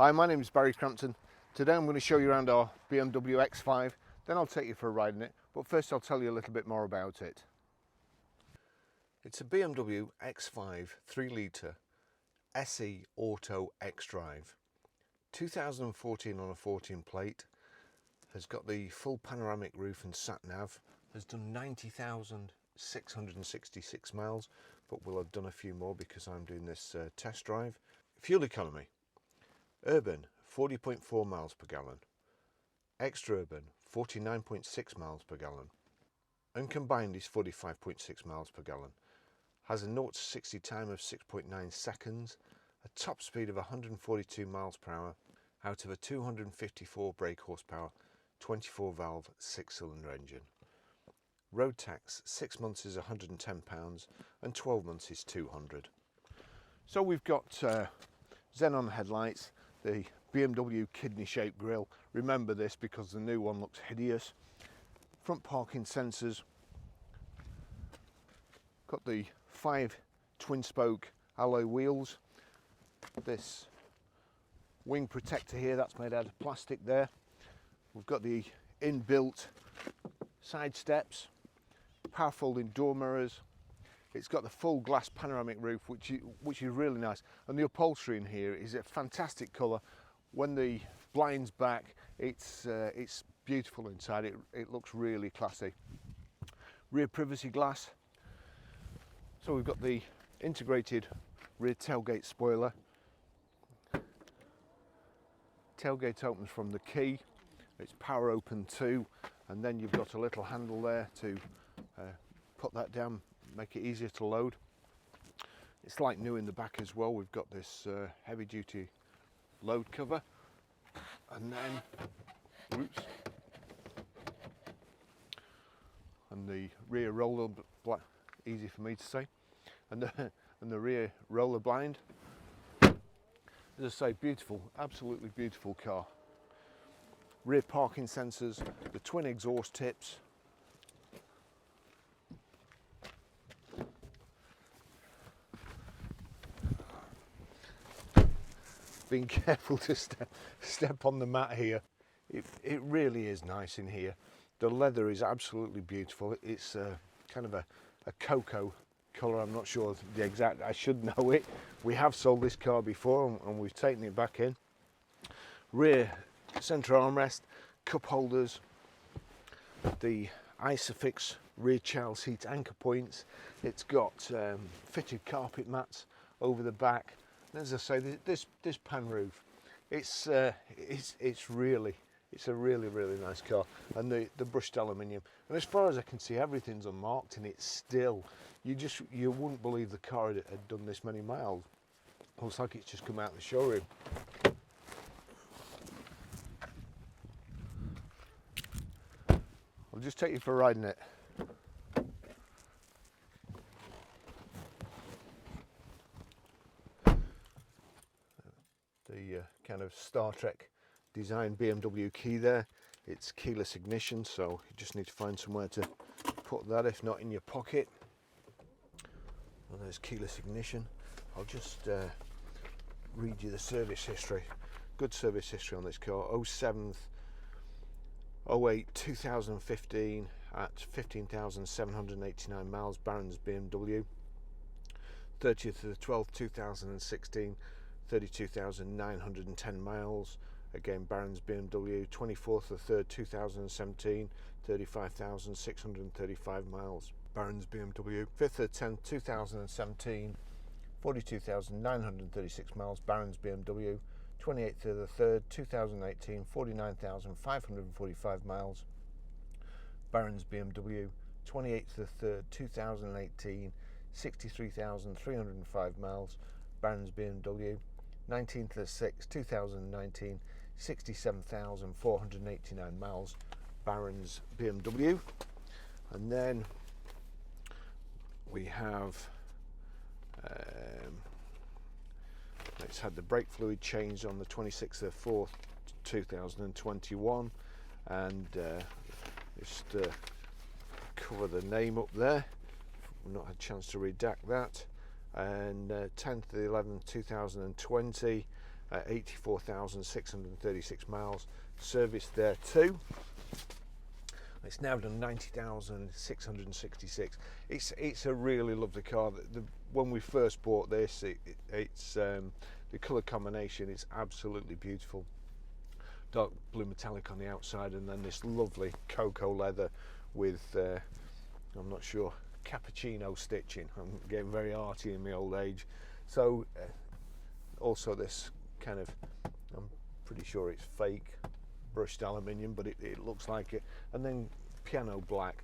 Hi, my name is Barry Crampton. Today I'm going to show you around our BMW X5, then I'll take you for a ride in it, but first I'll tell you a little bit more about it. It's a BMW X5 3 litre SE Auto xDrive. 2014 on a 14 plate, has got the full panoramic roof and sat-nav, has done 90,666 miles, but will have done a few more because I'm doing this test drive. Fuel economy. Urban, 40.4 miles per gallon. Extra urban, 49.6 miles per gallon. And combined is 45.6 miles per gallon. Has a 0 to 60 time of 6.9 seconds, a top speed of 142 miles per hour out of a 254 brake horsepower, 24 valve 6-cylinder engine. Road tax, 6 months is £110 and 12 months is £200. So we've got xenon headlights, the BMW kidney shaped grille. Remember this because the new one looks hideous. Front parking sensors. Got the 5 twin spoke alloy wheels. This wing protector here, that's made out of plastic there. We've got the inbuilt side steps, power folding door mirrors. It's got the full glass panoramic roof, which is really nice, and the upholstery in here is a fantastic colour. When the blind's back, it's beautiful inside. It looks really classy. Rear privacy glass. So we've got the integrated rear tailgate spoiler. Tailgate opens from the key. It's power open too, and then you've got a little handle there to put that down, make it easier to load. It's like new in the back as well. We've got this heavy duty load cover, and then and the rear roller, easy for me to say, and the rear roller blind. As I say, beautiful, absolutely beautiful car. Rear parking sensors, the twin exhaust tips. Being careful to step on the mat here. It really is nice in here. The leather is absolutely beautiful. It's kind of a cocoa colour. I'm not sure the exact, I should know it. We have sold this car before and we've taken it back in. Rear centre armrest, cup holders, the Isofix rear child seat anchor points. It's got fitted carpet mats over the back. And as I say, this pan roof, it's a really nice car, and the brushed aluminium. And as far as I can see, everything's unmarked, and it's still, you wouldn't believe the car had done this many miles. Looks like it's just come out of the showroom. I'll just take you for a ride in it. The kind of Star Trek design BMW key there. It's keyless ignition, so you just need to find somewhere to put that, if not in your pocket. Well, there's keyless ignition. I'll just read you the service history. Good service history on this car. 07th 08 2015 at 15,789 miles, Barron's BMW. 30th of the 12th 2016, 32,910 miles, again Barron's BMW. 24th of the 3rd 2017, 35,635 miles, Barron's BMW. 5th of the 10th 2017, 42,936 miles, Barron's BMW. 28th of the 3rd 2018, 49,545 miles, Barron's BMW. 28th of the 3rd 2018, 63,305 miles, Barron's BMW. 19th of the 6th 2019, 67,489 miles, Barron's BMW. And then we have it's had the brake fluid changed on the 26th of the 4th 2021, and just cover the name up there. We've not had a chance to redact that. And 10th of the 11th 2020, 84,636 miles serviced there too. It's now done 90,666. It's a really lovely car. When we first bought this, it's the colour combination is absolutely beautiful. Dark blue metallic on the outside, and then this lovely cocoa leather with I'm not sure, cappuccino stitching. I'm getting very arty in my old age. So also this kind of, I'm pretty sure it's fake brushed aluminium, but it looks like it. And then piano black.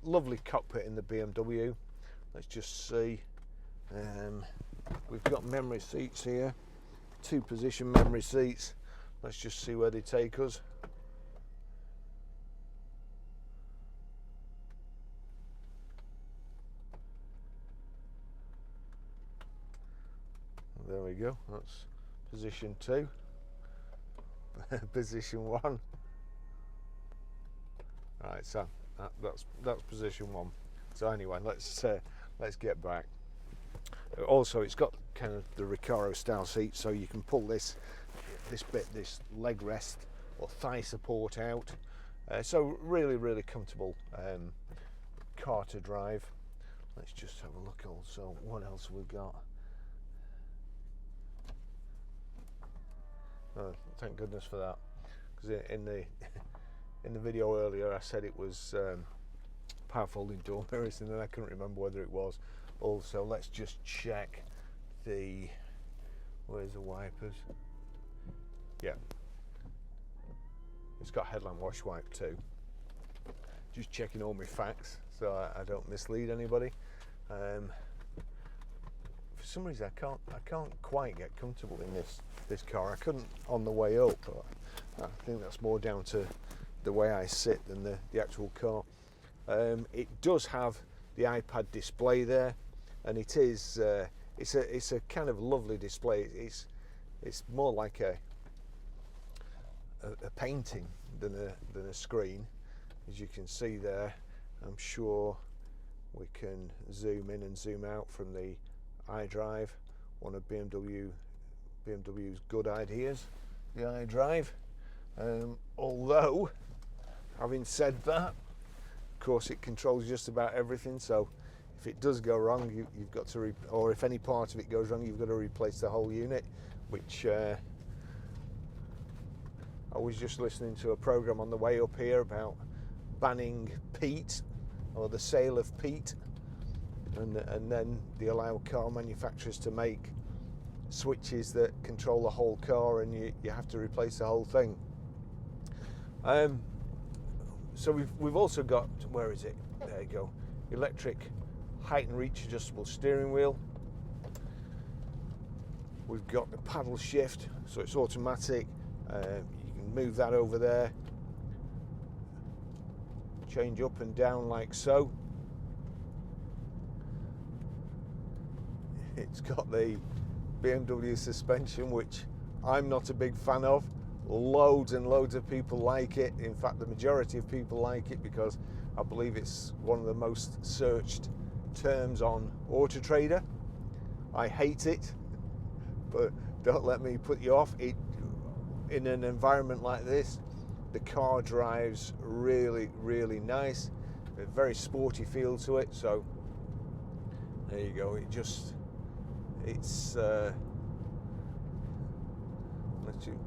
Lovely cockpit in the BMW. Let's just see. We've got memory seats here, 2-position memory seats. Let's just see where they take us. There we go, that's position 2. Position 1. Right, so that's position 1. So anyway, let's get back. Also, it's got kind of the Recaro style seat, so you can pull this leg rest or thigh support out. So really comfortable car to drive. Let's just have a look also what else we've got. Oh, thank goodness for that, because in the video earlier I said it was power folding door mirrors, and then I couldn't remember whether it was. Also, let's just check where's the wipers? Yeah, it's got headlamp wash wipe too. Just checking all my facts so I don't mislead anybody. For some reason I can't quite get comfortable in this car. I couldn't on the way up, but I think that's more down to the way I sit than the actual car. It does have the iPad display there, and it is it's a kind of lovely display. It's more like a painting than a screen, as you can see there. I'm sure we can zoom in and zoom out from the iDrive, one of BMW's good ideas, the iDrive. Although, having said that, of course it controls just about everything, so if it does go wrong, you've got to, or if any part of it goes wrong, you've got to replace the whole unit, which I was just listening to a program on the way up here about banning peat, or the sale of peat, and then they allow car manufacturers to make switches that control the whole car, and you have to replace the whole thing. So we've also got, where is it? There you go. Electric height and reach adjustable steering wheel. We've got the paddle shift, so it's automatic. You can move that over there, change up and down like so. It's got the BMW suspension, which I'm not a big fan of. Loads and loads of people like it. In fact, the majority of people like it because I believe it's one of the most searched terms on Auto Trader. I hate it, but don't let me put you off. In an environment like this, the car drives really nice. A very sporty feel to it. So there you go. It's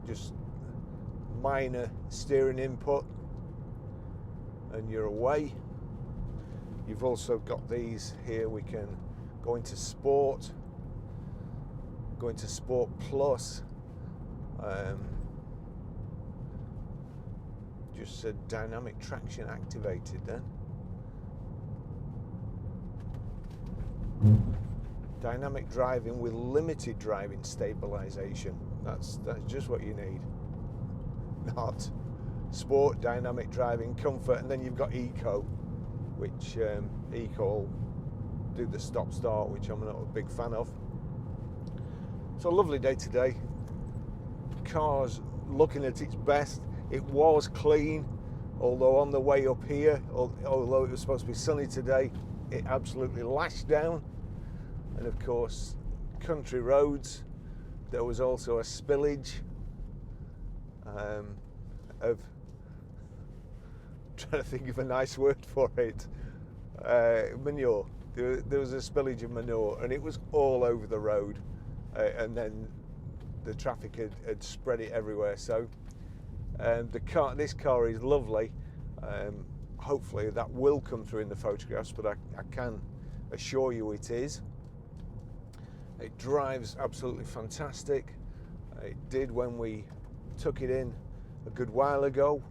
just minor steering input and you're away. You've also got these here. We can go into sport, go into sport plus. Just said dynamic traction activated then. Dynamic driving with limited driving stabilization. That's just what you need. Not sport, dynamic driving, comfort, and then you've got eco, which eco will do the stop start, which I'm not a big fan of. So a lovely day today. Car's looking at its best. It was clean, although on the way up here, although it was supposed to be sunny today, it absolutely lashed down. And of course, country roads, there was also a spillage of, trying to think of a nice word for it, manure. There was a spillage of manure, and it was all over the road, and then the traffic had spread it everywhere. So this car is lovely. Hopefully that will come through in the photographs, but I can assure you it is. It drives absolutely fantastic. It did when we took it in a good while ago.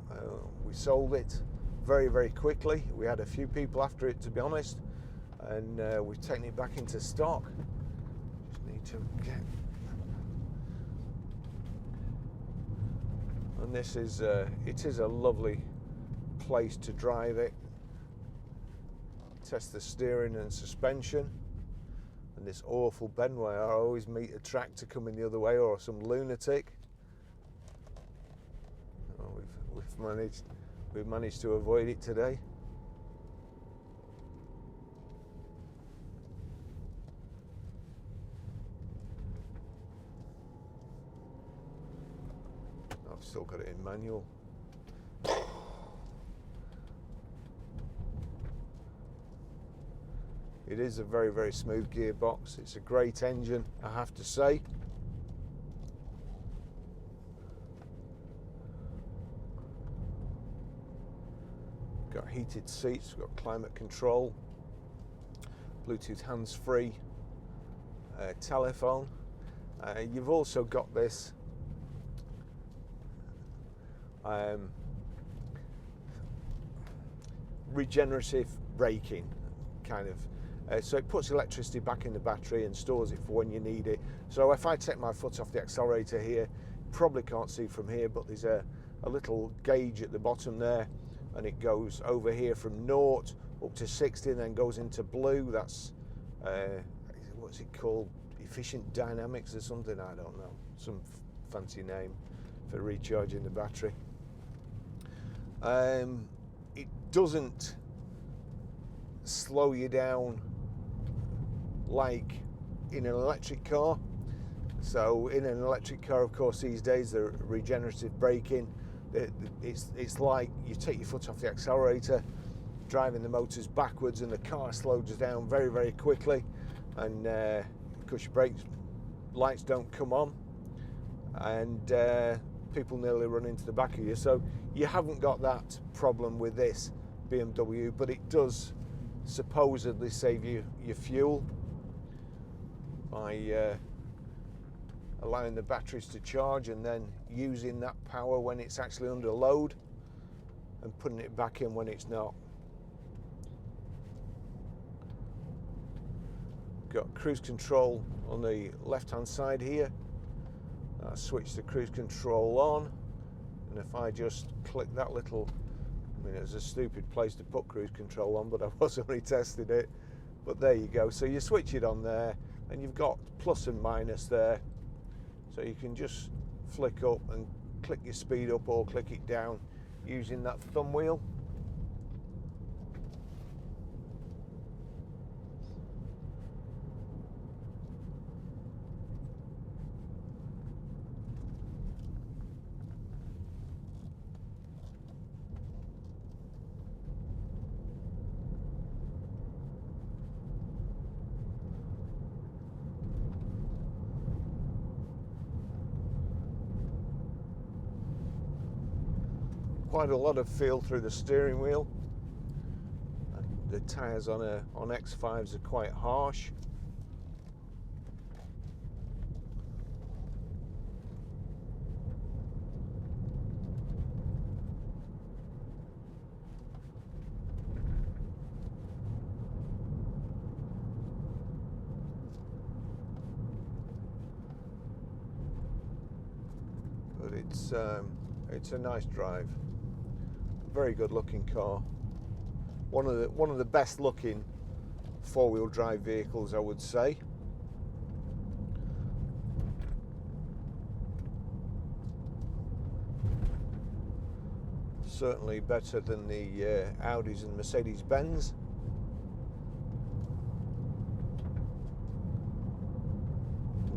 We sold it very, very quickly. We had a few people after it, to be honest, and we've taken it back into stock. Just need to get. And this is it is a lovely place to drive it. Test the steering and suspension. And this awful bend where I always meet a tractor coming the other way, or some lunatic. Oh, we've managed to avoid it today. I've still got it in manual. It is a very, very smooth gearbox. It's a great engine, I have to say. Got heated seats, got climate control, Bluetooth hands-free, telephone. You've also got this regenerative braking kind of. So it puts electricity back in the battery and stores it for when you need it. So if I take my foot off the accelerator here, probably can't see from here, but there's a little gauge at the bottom there, and it goes over here from 0 up to 60 and then goes into blue. That's, what's it called? Efficient dynamics or something? I don't know. Some fancy name for recharging the battery. It doesn't slow you down like in an electric car. So in an electric car, of course, these days, the regenerative braking, it's like you take your foot off the accelerator, driving the motors backwards, and the car slows down very, very quickly, and of course your brake lights don't come on, and people nearly run into the back of you. So you haven't got that problem with this BMW, but it does supposedly save you your fuel by allowing the batteries to charge and then using that power when it's actually under load and putting it back in when it's not. Got cruise control on the left hand side here. I'll switch the cruise control on, and if I just click that little, I mean, it's a stupid place to put cruise control on, but I was only testing it. But there you go. So you switch it on there, and you've got plus and minus there. So you can just flick up and click your speed up or click it down using that thumb wheel. Quite a lot of feel through the steering wheel. The tyres on X5s are quite harsh. But it's a nice drive. Very good looking car. One of the best looking four-wheel drive vehicles, I would say. Certainly better than the Audis and Mercedes-Benz.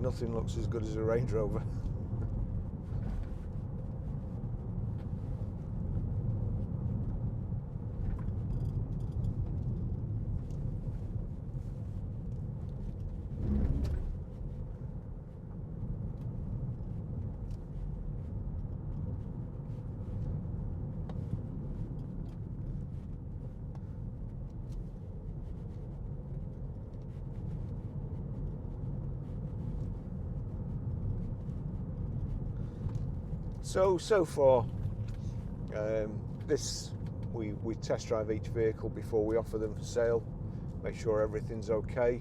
Nothing looks as good as a Range Rover. So far, we test drive each vehicle before we offer them for sale, make sure everything's okay.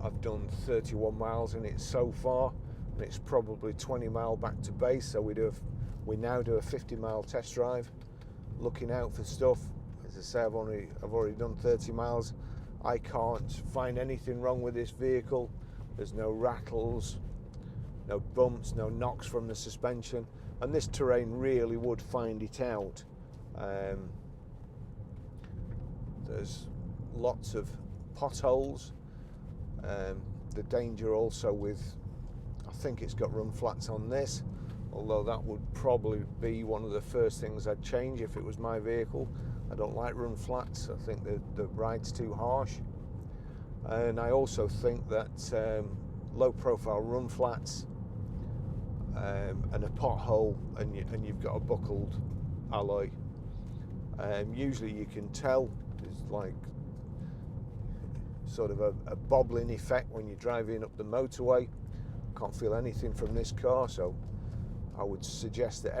I've done 31 miles in it so far, and it's probably 20 mile back to base. So we now do a 50-mile test drive, looking out for stuff. As I say, I've already done 30 miles. I can't find anything wrong with this vehicle. There's no rattles, no bumps, no knocks from the suspension, and this terrain really would find it out. There's lots of potholes. The danger also with, I think it's got run flats on this, although that would probably be one of the first things I'd change if it was my vehicle. I don't like run flats. I think the ride's too harsh, and I also think that low profile run flats and a pothole and you've got a buckled alloy, usually you can tell. There's like sort of a bobbling effect when you're driving up the motorway. Can't feel anything from this car, so I would suggest that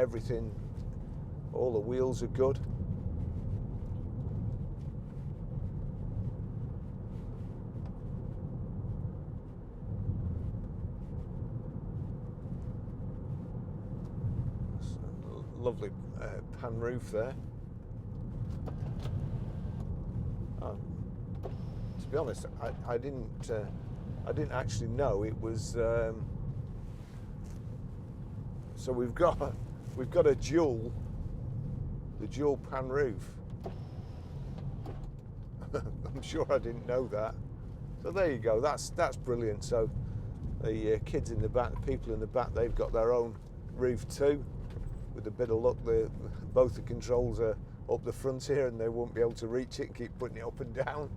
all the wheels are good. Lovely pan roof there. To be honest, I didn't actually know it was. So we've got a dual pan roof. I'm sure I didn't know that. So there you go. That's brilliant. So the kids in the back, the people in the back, they've got their own roof too. With a bit of luck, both the controls are up the front here, and they won't be able to reach it and keep putting it up and down.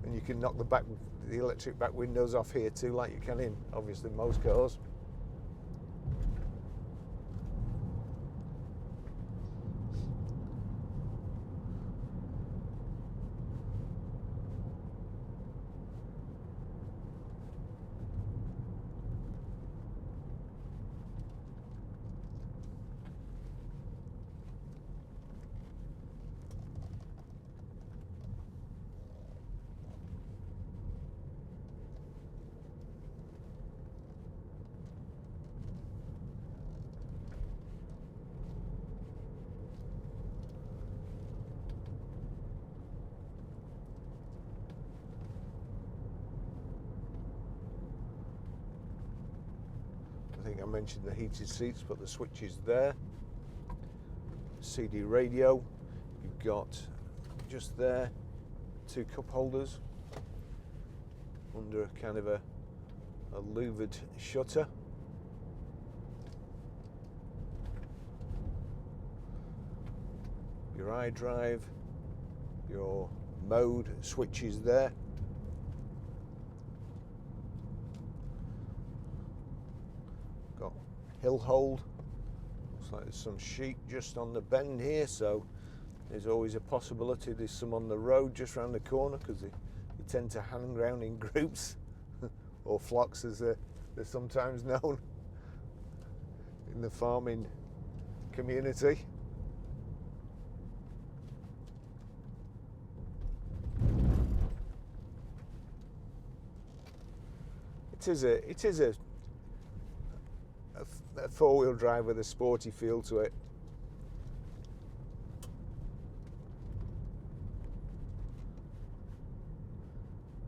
And you can knock the electric back windows off here too, like you can in obviously most cars. I think I mentioned the heated seats, but the switch is there. CD radio, you've got just there 2 cup holders under kind of a louvered shutter. Your iDrive, your mode switches there. Got hill hold. Looks like there's some sheep just on the bend here, so there's always a possibility there's some on the road just around the corner, because they tend to hang around in groups or flocks, as they're sometimes known in the farming community. It is a four-wheel drive with a sporty feel to it.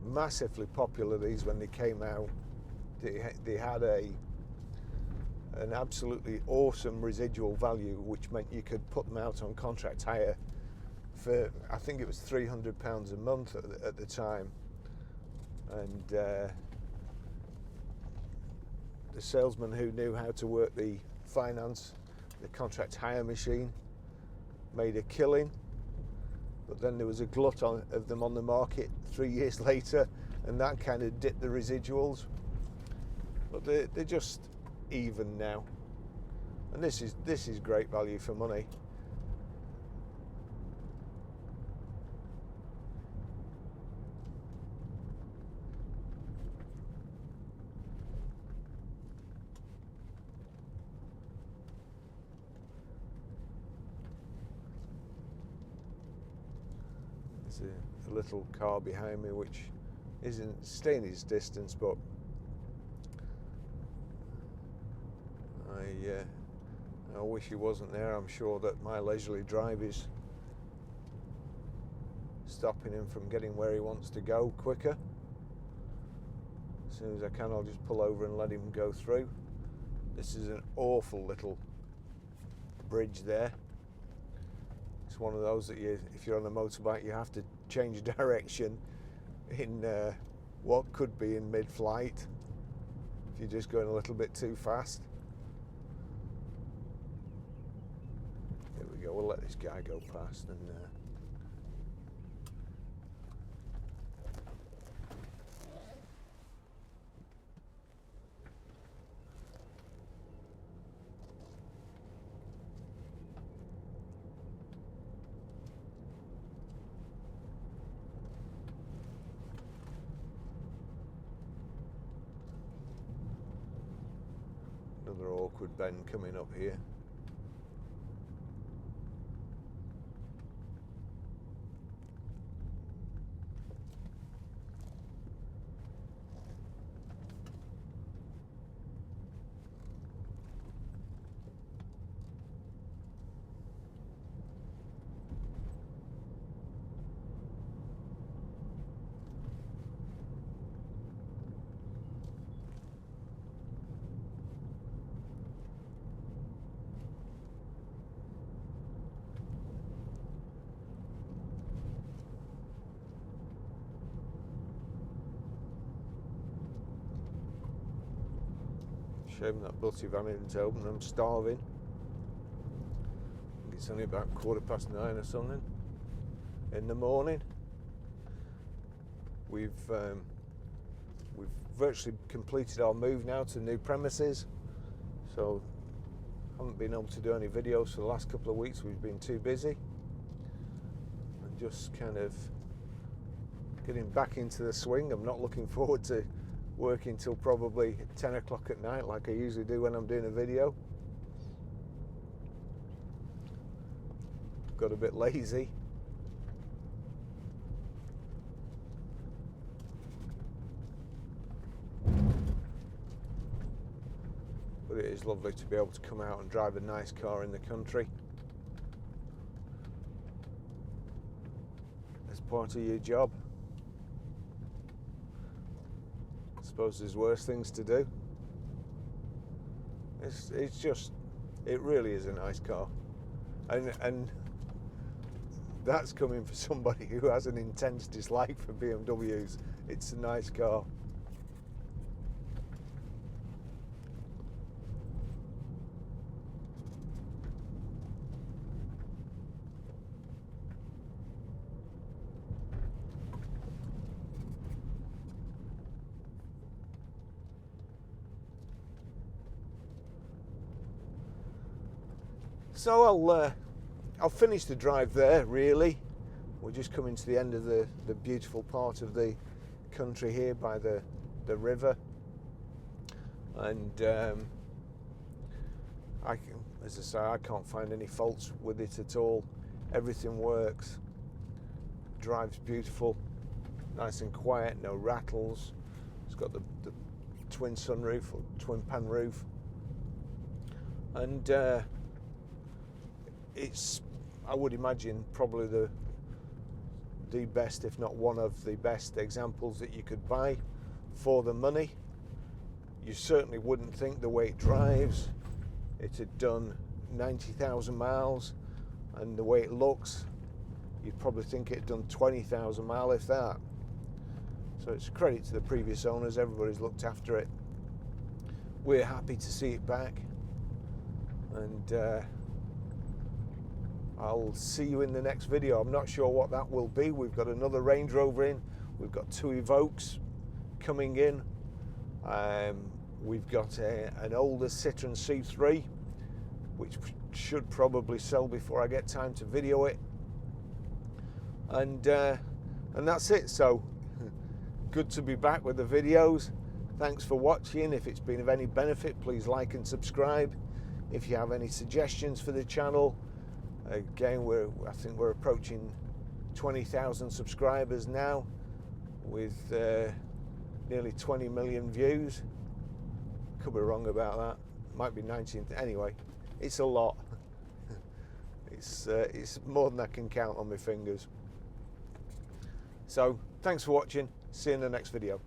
Massively popular, these, when they came out. They had an absolutely awesome residual value, which meant you could put them out on contract hire for, I think it was £300 a month at the time, and the salesman who knew how to work the finance, the contract hire machine, made a killing. But then there was a glut of them on the market 3 years later, and that kind of dipped the residuals. But they're just even now, and this is great value for money. There's a little car behind me which isn't staying his distance, but I wish he wasn't there. I'm sure that my leisurely drive is stopping him from getting where he wants to go quicker. As soon as I can, I'll just pull over and let him go through. This is an awful little bridge there. It's one of those that if you're on a motorbike, you have to change direction in what could be in mid-flight if you're just going a little bit too fast. Here we go, we'll let this guy go past and another awkward bend coming up here. Shame that butty van isn't open. I'm starving. I think it's only about 9:15 or something in the morning. We've virtually completed our move now to new premises, so haven't been able to do any videos for the last couple of weeks. We've been too busy and just kind of getting back into the swing. I'm not looking forward to working till probably 10 o'clock at night like I usually do when I'm doing a video. Got a bit lazy. But it is lovely to be able to come out and drive a nice car in the country as part of your job. I suppose there's worse things to do. It's just, it really is a nice car, and that's coming for somebody who has an intense dislike for BMWs. It's a nice car. So I'll finish the drive there, really. We're just coming to the end of the beautiful part of the country here by the river. And as I say, I can't find any faults with it at all. Everything works. Drive's beautiful, nice and quiet, no rattles. It's got the twin sunroof or twin pan roof. And it's, I would imagine, probably the best, if not one of the best examples that you could buy for the money. You certainly wouldn't think the way it drives. It had done 90,000 miles, and the way it looks, you'd probably think it had done 20,000 miles, if that. So it's a credit to the previous owners. Everybody's looked after it. we're happy to see it back, and I'll see you in the next video. I'm not sure what that will be. We've got another Range Rover in, we've got 2 Evokes coming in, we've got an older Citroen C3 which should probably sell before I get time to video it, and that's it. So good to be back with the videos. Thanks for watching. If it's been of any benefit, please like and subscribe. If you have any suggestions for the channel, again, I think we're approaching 20,000 subscribers now, with nearly 20 million views. Could be wrong about that. Might be 19. Anyway, it's a lot. It's more than I can count on my fingers. So thanks for watching. See you in the next video.